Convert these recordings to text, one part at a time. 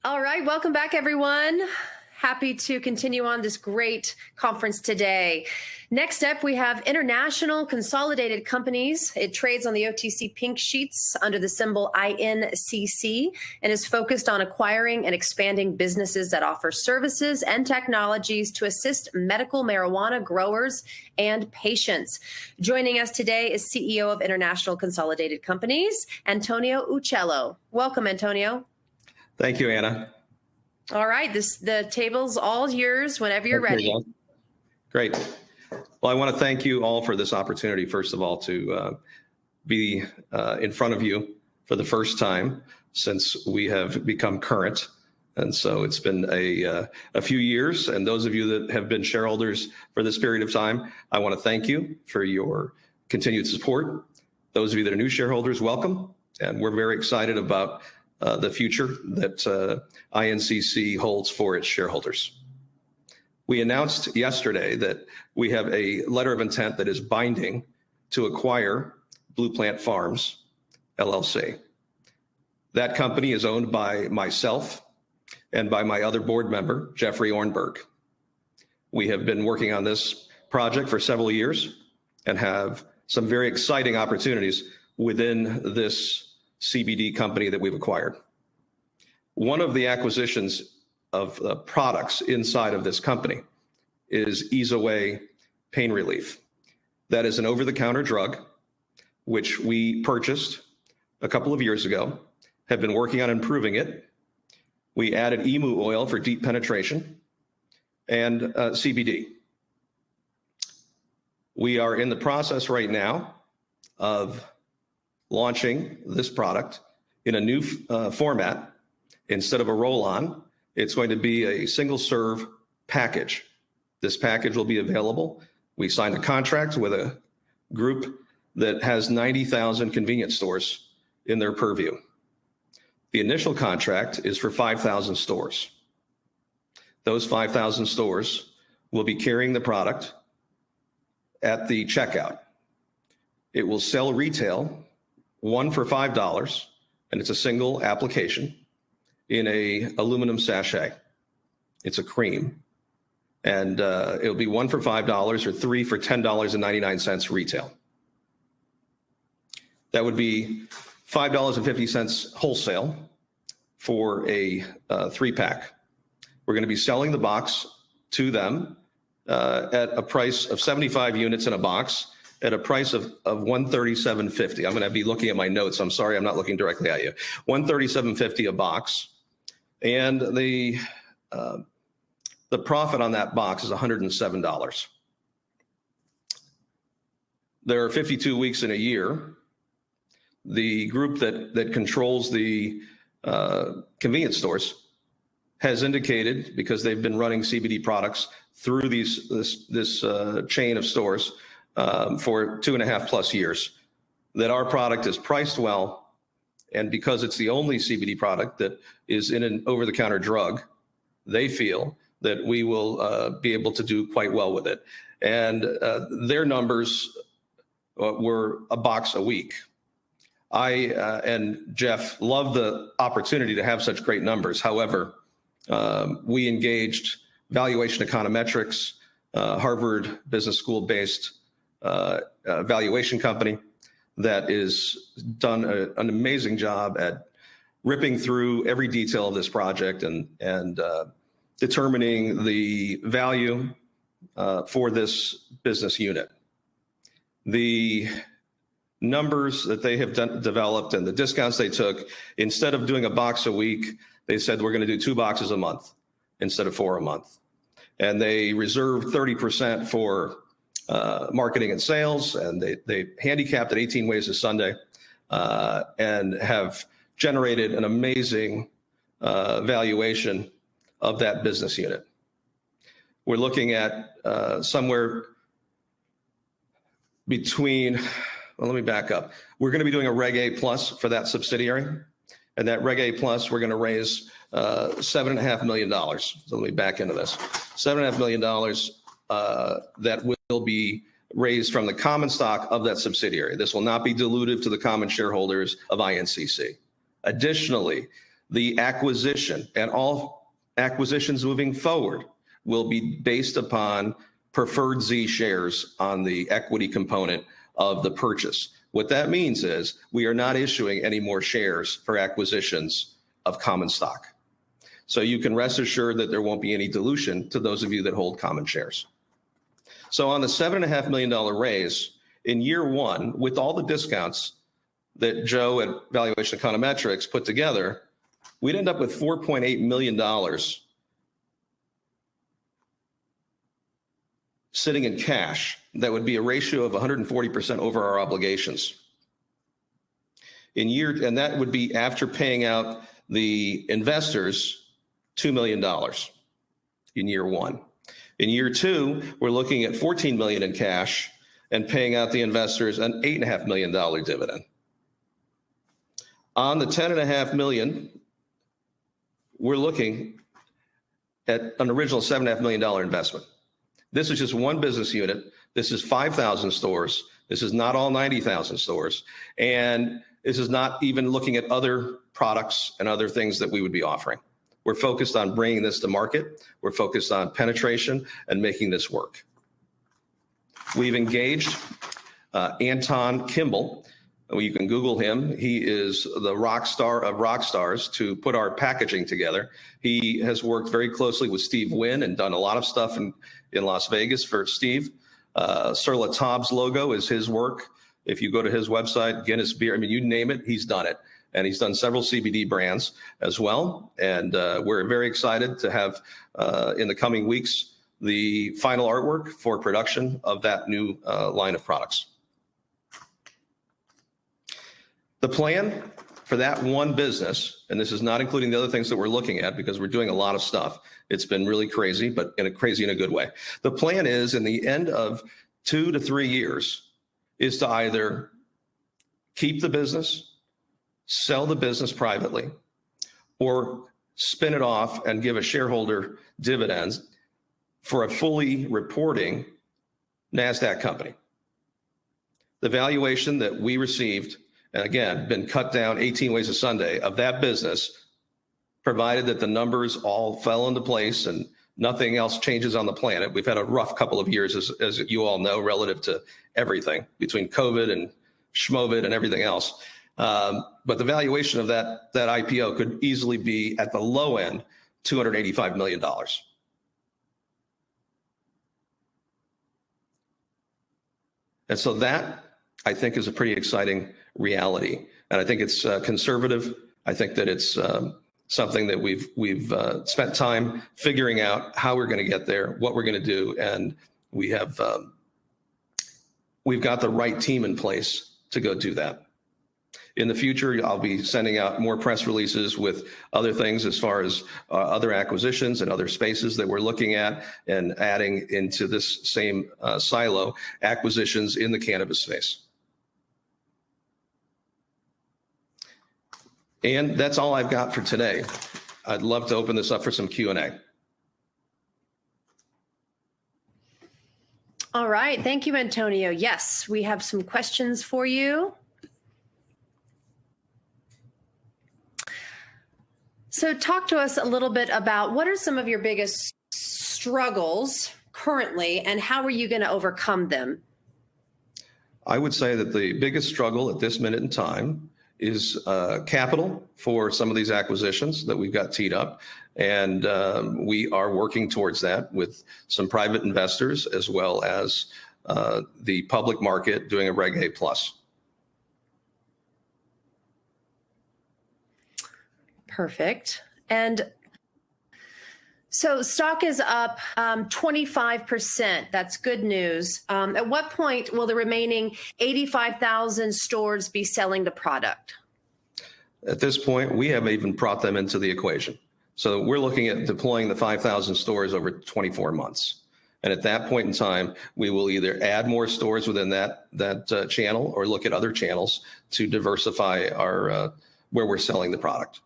All right, welcome back, everyone. Happy to continue on this great conference today. Next up, we have International Consolidated Companies. It trades on the OTC Pink sheets under the symbol INCC and is focused on acquiring and expanding businesses that offer services and technologies to assist medical marijuana growers and patients. Joining us today is CEO of International Consolidated Companies, Antonio Uccello. Welcome, Antonio. Thank you, Anna. All right, the table's all yours whenever you're ready. Great. Well, I want to thank you all for this opportunity, first of all, to be in front of you for the first time since we have become current. And so it's been a few years. And those of you that have been shareholders for this period of time, I want to thank you for your continued support. Those of you that are new shareholders, welcome. And we're very excited about the future that INCC holds for its shareholders. We announced yesterday that we have a letter of intent that is binding to acquire Blue Plant Farms, LLC. That company is owned by myself and by my other board member, Jeffrey Ornberg. We have been working on this project for several years and have some very exciting opportunities within this CBD company that we've acquired. One of the acquisitions of products inside of this company is Ease Away Pain Relief. That is an over-the-counter drug, which we purchased a couple of years ago, have been working on improving it. We added emu oil for deep penetration and CBD. We are in the process right now of launching this product in a new format. Instead of a roll-on, it's going to be a single-serve package. This package will be available. We signed a contract with a group that has 90,000 convenience stores in their purview. The initial contract is for 5,000 stores. Those 5,000 stores will be carrying the product at the checkout. It will sell retail, one for $5, and it's a single application in a aluminum sachet. It's a cream, and it'll be one for $5 or three for $10.99 retail. That would be $5.50 wholesale for a 3-pack. We're going to be selling the box to them at a price of 75 units in a box, at a price of $137.50. I'm going to be looking at my notes. I'm sorry, I'm not looking directly at you. $137.50 a box, and the profit on that box is $107. There are 52 weeks in a year. The group that controls the convenience stores has indicated, because they've been running CBD products through this chain of stores for 2.5+ years, that our product is priced well, and because it's the only CBD product that is in an over-the-counter drug, they feel that we will be able to do quite well with it. And their numbers were a box a week. I and Jeff love the opportunity to have such great numbers. However, we engaged valuation econometrics, Harvard Business School-based valuation company that is done an amazing job at ripping through every detail of this project and determining the value for this business unit. The numbers that they have developed and the discounts they took, instead of doing a box a week, they said we're going to do 2 boxes a month instead of 4 a month. And they reserved 30% for marketing and sales, and they handicapped at 18 ways to Sunday and have generated an amazing valuation of that business unit. We're looking at somewhere between, well, let me back up. We're going to be doing a Reg A plus for that subsidiary, and that Reg A plus, we're going to raise $7.5 million. So let me back into this. $7.5 million that will be raised from the common stock of that subsidiary. This will not be dilutive to the common shareholders of INCC. Additionally, the acquisition and all acquisitions moving forward will be based upon preferred Z shares on the equity component of the purchase. What that means is we are not issuing any more shares for acquisitions of common stock. So you can rest assured that there won't be any dilution to those of you that hold common shares. So on the $7.5 million raise in year one, with all the discounts that Joe at Valuation Econometrics put together, we'd end up with $4.8 million sitting in cash. That would be a ratio of 140% over our obligations. And that would be after paying out the investors $2 million in year one. In year two, we're looking at $14 million in cash and paying out the investors an $8.5 million dividend. On the $10.5 million, we're looking at an original $7.5 million investment. This is just one business unit. This is 5,000 stores. This is not all 90,000 stores. And this is not even looking at other products and other things that we would be offering. We're focused on bringing this to market. We're focused on penetration and making this work. We've engaged Anton Kimball. You can Google him. He is the rock star of rock stars to put our packaging together. He has worked very closely with Steve Wynn and done a lot of stuff in Las Vegas for Steve. Sur La Taub's logo is his work. If you go to his website, Guinness Beer, I mean, you name it, he's done it. And he's done several CBD brands as well. And we're very excited to have, in the coming weeks, the final artwork for production of that new line of products. The plan for that one business, and this is not including the other things that we're looking at because we're doing a lot of stuff. It's been really crazy, but crazy in a good way. The plan is in the end of 2 to 3 years is to either keep the business, sell the business privately, or spin it off and give a shareholder dividends for a fully reporting NASDAQ company. The valuation that we received, and again, been cut down 18 ways a Sunday of that business, provided that the numbers all fell into place and nothing else changes on the planet. We've had a rough couple of years, as you all know, relative to everything between COVID and Schmovid and everything else. But the valuation of that IPO could easily be at the low end, $285 million. And so that, I think, is a pretty exciting reality. And I think it's conservative. I think that it's something that we've spent time figuring out how we're going to get there, what we're going to do. And we've got the right team in place to go do that. In the future, I'll be sending out more press releases with other things as far as other acquisitions and other spaces that we're looking at and adding into this same silo, acquisitions in the cannabis space. And that's all I've got for today. I'd love to open this up for some Q&A. All right. Thank you, Antonio. Yes, we have some questions for you. So talk to us a little bit about what are some of your biggest struggles currently and how are you going to overcome them? I would say that the biggest struggle at this minute in time is capital for some of these acquisitions that we've got teed up. And we are working towards that with some private investors as well as the public market doing a Reg A+. Perfect. And so stock is up 25%. That's good news. At what point will the remaining 85,000 stores be selling the product? At this point, we haven't even brought them into the equation. So we're looking at deploying the 5,000 stores over 24 months. And at that point in time, we will either add more stores within that channel or look at other channels to diversify our where we're selling the product.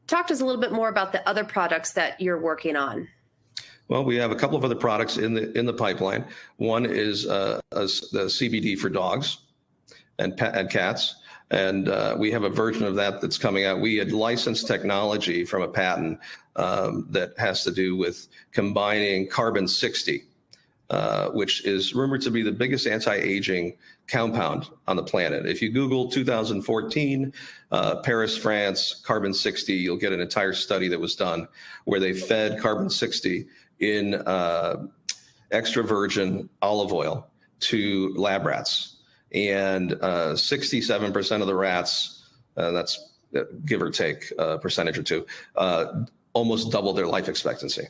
Talk to us a little bit more about the other products that you're working on. Well, we have a couple of other products in the pipeline. One is the CBD for dogs and cats, And we have a version of that that's coming out. We had licensed technology from a patent that has to do with combining carbon-60, which is rumored to be the biggest anti-aging compound on the planet. If you Google 2014, Paris, France, carbon-60, you'll get an entire study that was done where they fed carbon-60 in extra virgin olive oil to lab rats. And 67% of the rats, that's give or take a percentage or two, almost doubled their life expectancy.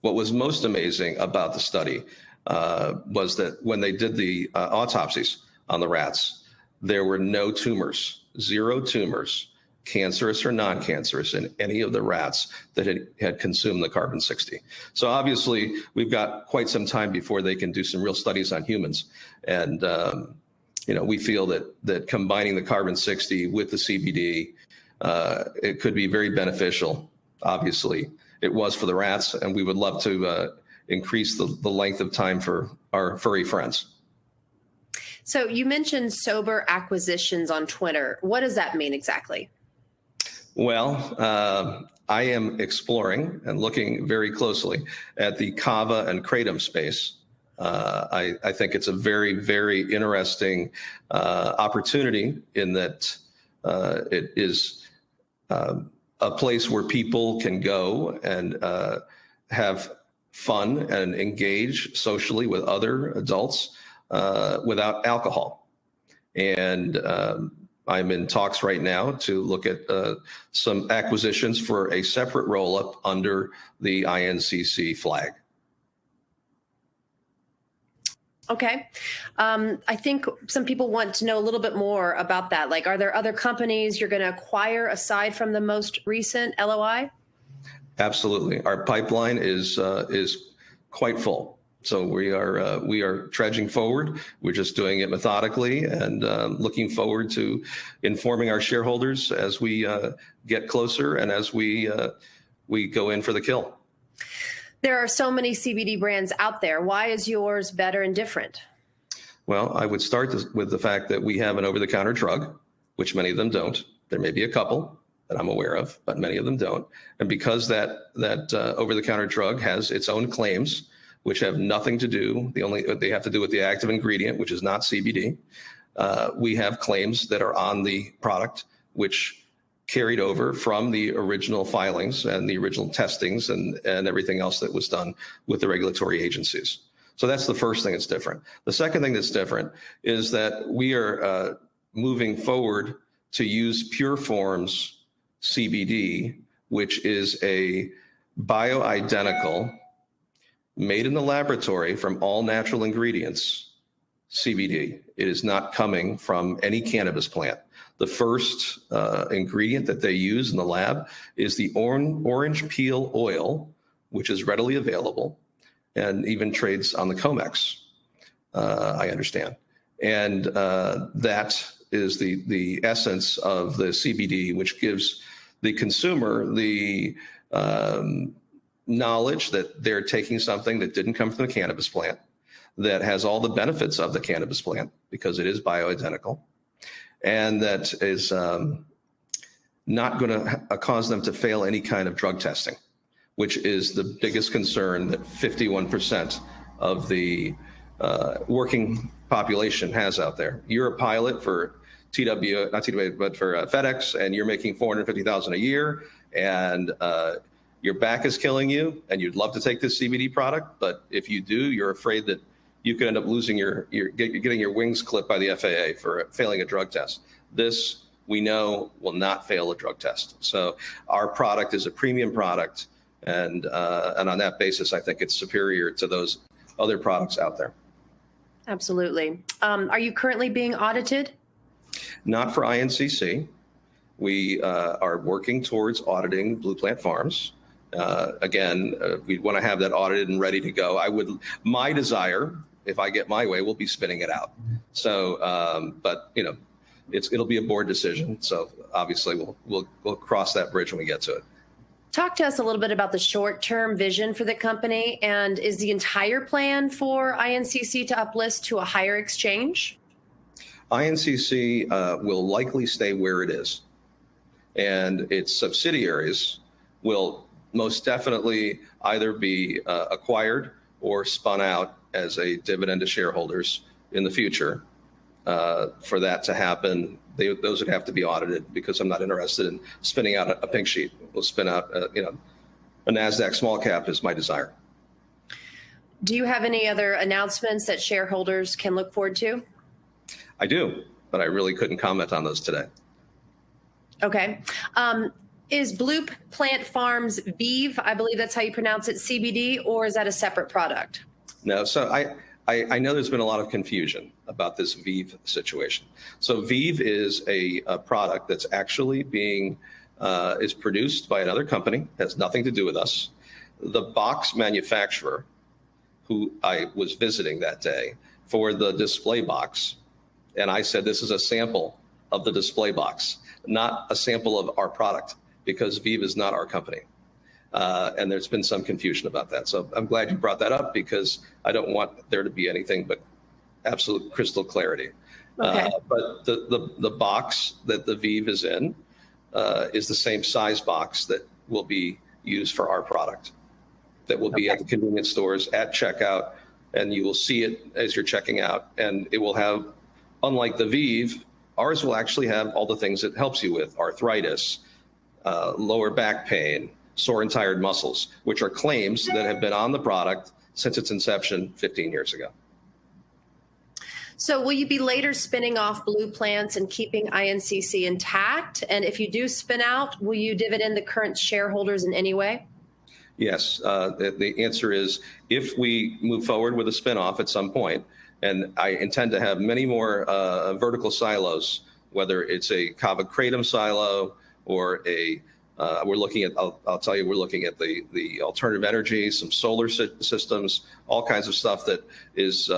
What was most amazing about the study was that when they did the autopsies on the rats, there were no tumors, 0 tumors, cancerous or non-cancerous, in any of the rats that had consumed the carbon-60. So obviously, we've got quite some time before they can do some real studies on humans. And we feel that combining the carbon-60 with the CBD, it could be very beneficial. Obviously, it was for the rats, and we would love to increase the length of time for our furry friends. So you mentioned sober acquisitions on Twitter. What does that mean exactly? Well, I am exploring and looking very closely at the kava and kratom space. I think it's a very, very interesting opportunity in that it is a place where people can go and have fun and engage socially with other adults without alcohol. And I'm in talks right now to look at some acquisitions for a separate roll-up under the INCC flag. Okay. I think some people want to know a little bit more about that. Like, are there other companies you're going to acquire aside from the most recent LOI? Absolutely. Our pipeline is quite full. So we are trudging forward. We're just doing it methodically and looking forward to informing our shareholders as we get closer and as we go in for the kill. There are so many CBD brands out there. Why is yours better and different? Well, I would start with the fact that we have an over-the-counter drug, which many of them don't. There may be a couple that I'm aware of, but many of them don't. And because that over-the-counter drug has its own claims, which have nothing to do, they have to do with the active ingredient, which is not CBD. We have claims that are on the product, which carried over from the original filings and the original testings and everything else that was done with the regulatory agencies. So that's the first thing that's different. The second thing that's different is that we are moving forward to use Pure Form's CBD, which is a bioidentical, made in the laboratory from all natural ingredients, CBD. It is not coming from any cannabis plant. The first ingredient that they use in the lab is the orange peel oil, which is readily available and even trades on the COMEX, I understand. And that is the essence of the CBD, which gives the consumer the knowledge that they're taking something that didn't come from the cannabis plant, that has all the benefits of the cannabis plant because it is bioidentical, and that is not going to cause them to fail any kind of drug testing, which is the biggest concern that 51% of the working population has out there. You're a pilot for not TW, but for FedEx, and you're making $450,000 a year, and your back is killing you, and you'd love to take this CBD product, but if you do, you're afraid that you could end up losing getting your wings clipped by the FAA for failing a drug test. This, we know, will not fail a drug test. So our product is a premium product, and on that basis, I think it's superior to those other products out there. Absolutely. Are you currently being audited? Not for INCC. We are working towards auditing Blue Plant Farms. Again, we want to have that audited and ready to go. My desire, if I get my way, will be spinning it out. So, but it'll be a board decision. So obviously we'll cross that bridge when we get to it. Talk to us a little bit about the short-term vision for the company, and is the entire plan for INCC to uplist to a higher exchange? INCC will likely stay where it is, and its subsidiaries will most definitely either be acquired or spun out as a dividend to shareholders in the future. For that to happen, those would have to be audited, because I'm not interested in spinning out a pink sheet. We'll spin out, a NASDAQ small cap is my desire. Do you have any other announcements that shareholders can look forward to? I do, but I really couldn't comment on those today. Okay. Is Blue Plant Farms Vive, I believe that's how you pronounce it, CBD, or is that a separate product? No, so I know there's been a lot of confusion about this Vive situation. So Vive is a product that's actually is produced by another company, has nothing to do with us. The box manufacturer, who I was visiting that day for the display box, and I said, this is a sample of the display box, not a sample of our product, because Vive is not our company. And there's been some confusion about that. So I'm glad you brought that up, because I don't want there to be anything but absolute crystal clarity. Okay. But the box that the Vive is in is the same size box that will be used for our product, that will be at the convenience stores at checkout, and you will see it as you're checking out. And it will have, unlike the Vive, ours will actually have all the things it helps you with: arthritis, lower back pain, sore and tired muscles, which are claims that have been on the product since its inception 15 years ago. So will you be later spinning off Blue Plants and keeping INCC intact? And if you do spin out, will you dividend the current shareholders in any way? Yes, the answer is, if we move forward with a spinoff at some point, and I intend to have many more vertical silos, whether it's a kava kratom silo or we're looking at, I'll tell you, we're looking at the alternative energy, some solar systems, all kinds of stuff that is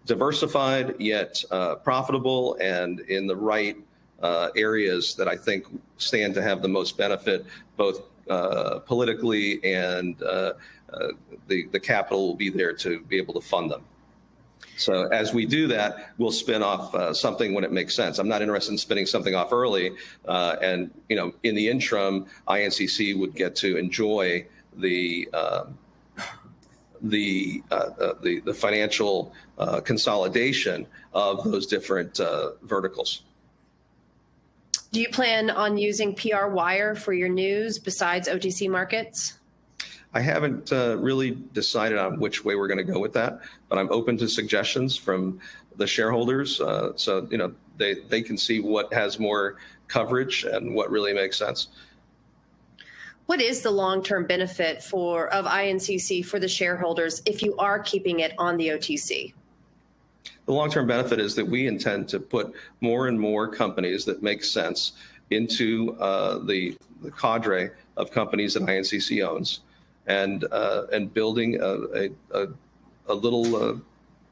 diversified yet profitable, and in the right areas that I think stand to have the most benefit, both politically, and the capital will be there to be able to fund them. So as we do that, we'll spin off something when it makes sense. I'm not interested in spinning something off early, and in the interim, INCC would get to enjoy the financial consolidation of those different verticals. Do you plan on using PR Wire for your news besides OTC markets? I haven't really decided on which way we're going to go with that, but I'm open to suggestions from the shareholders, so they can see what has more coverage and what really makes sense. What is the long-term benefit of INCC for the shareholders if you are keeping it on the OTC? The long-term benefit is that we intend to put more and more companies that make sense into the cadre of companies that INCC owns, and building a little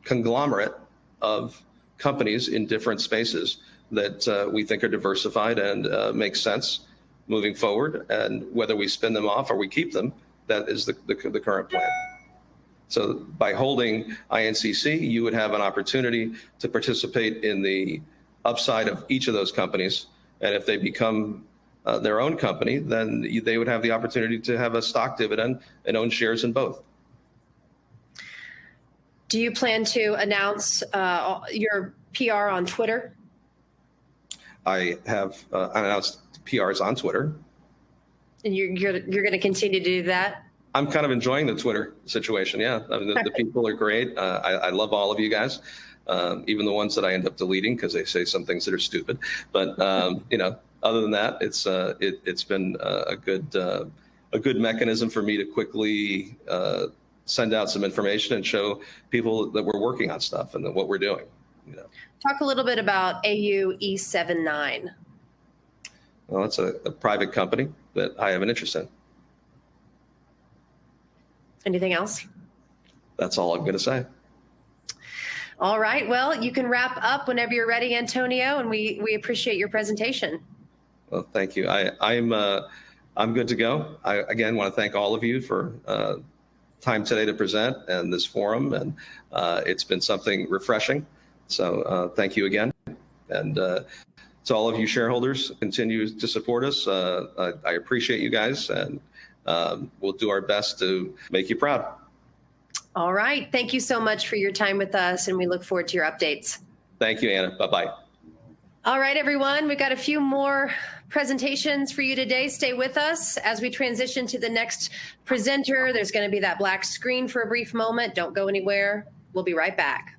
conglomerate of companies in different spaces that we think are diversified and make sense moving forward. And whether we spin them off or we keep them, that is the current plan. So by holding INCC, you would have an opportunity to participate in the upside of each of those companies. And if they become their own company, then they would have the opportunity to have a stock dividend and own shares in both. Do you plan to announce your PR on Twitter? I have announced PRs on Twitter. And you're going to continue to do that? I'm kind of enjoying the Twitter situation. Yeah, I mean, the people are great. I love all of you guys, even the ones that I end up deleting because they say some things that are stupid. But other than that, it's been a good mechanism for me to quickly send out some information and show people that we're working on stuff and what we're doing. Talk a little bit about AUE79. Well, it's a private company that I have an interest in. Anything else? That's all I'm going to say. All right. Well, you can wrap up whenever you're ready, Antonio, and we appreciate your presentation. Well, thank you. I'm good to go. I, again, want to thank all of you for time today to present and this forum, and it's been something refreshing. So thank you again. And to all of you shareholders, continue to support us. I appreciate you guys, and we'll do our best to make you proud. All right. Thank you so much for your time with us, and we look forward to your updates. Thank you, Anna. Bye-bye. All right, everyone. We've got a few more presentations for you today. Stay with us as we transition to the next presenter. There's going to be that black screen for a brief moment. Don't go anywhere. We'll be right back.